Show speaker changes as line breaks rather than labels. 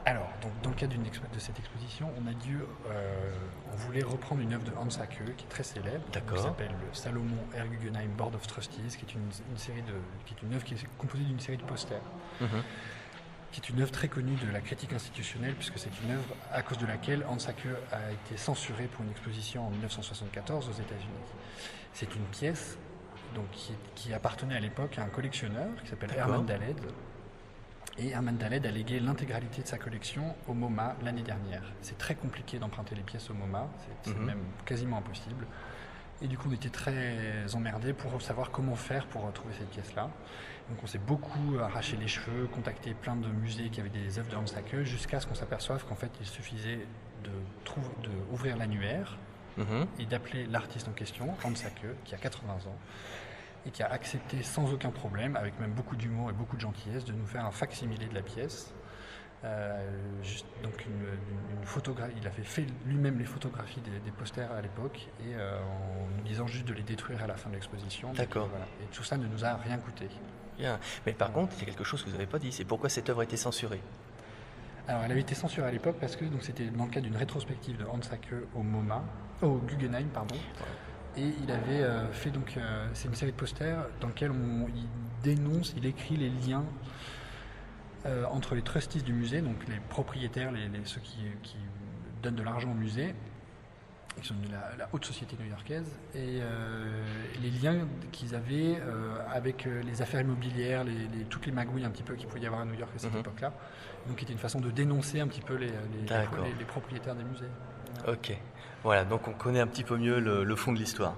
Alors, donc, dans le cadre de cette exposition, on voulait reprendre une œuvre de Hans Haacke qui est très célèbre, qui
D'accord.
s'appelle le Salomon Air Guggenheim Board of Trustees, qui est qui est une œuvre qui est composée d'une série de posters,
Mhm.
qui est une œuvre très connue de la critique institutionnelle, puisque c'est une œuvre à cause de laquelle Hans Haacke a été censuré pour une exposition en 1974 aux États-Unis. C'est une pièce donc, qui appartenait à l'époque à un collectionneur qui s'appelle
D'accord.
Herman Daled. Et Herman Daled a légué l'intégralité de sa collection au MoMA l'année dernière. C'est très compliqué d'emprunter les pièces au MoMA, c'est même quasiment impossible. Et du coup, on était très emmerdés pour savoir comment faire pour retrouver cette pièce-là. Donc on s'est beaucoup arraché les cheveux, contacté plein de musées qui avaient des œuvres de Hans Haacke, jusqu'à ce qu'on s'aperçoive qu'en fait, il suffisait d'ouvrir l'annuaire
Mhm.
et d'appeler l'artiste en question, Hans Haacke, qui a 80 ans, et qui a accepté sans aucun problème, avec même beaucoup d'humour et beaucoup de gentillesse, de nous faire un fac-similé de la pièce. Donc une photographie, il a fait lui-même les photographies des posters à l'époque, et en nous disant juste de les détruire à la fin de l'exposition.
D'accord.
Voilà. Et tout ça ne nous a rien coûté.
Bien. Mais par contre, il y a quelque chose que vous n'avez pas dit, c'est pourquoi cette œuvre a été censurée.
Alors elle avait été censurée à l'époque parce que c'était dans le cadre d'une rétrospective de Hans Haacke au MoMA, au Guggenheim, pardon. Et il avait fait c'est une série de posters dans lequel il écrit les liens entre les trustees du musée, donc les propriétaires, ceux qui donnent de l'argent au musée, qui sont de la haute société new-yorkaise, et les liens qu'ils avaient avec les affaires immobilières, toutes les magouilles un petit peu qu'il pouvait y avoir à New York à cette époque-là. Donc c'était une façon de dénoncer un petit peu les propriétaires des musées.
Ok. Voilà, donc on connaît un petit peu mieux le fond de l'histoire.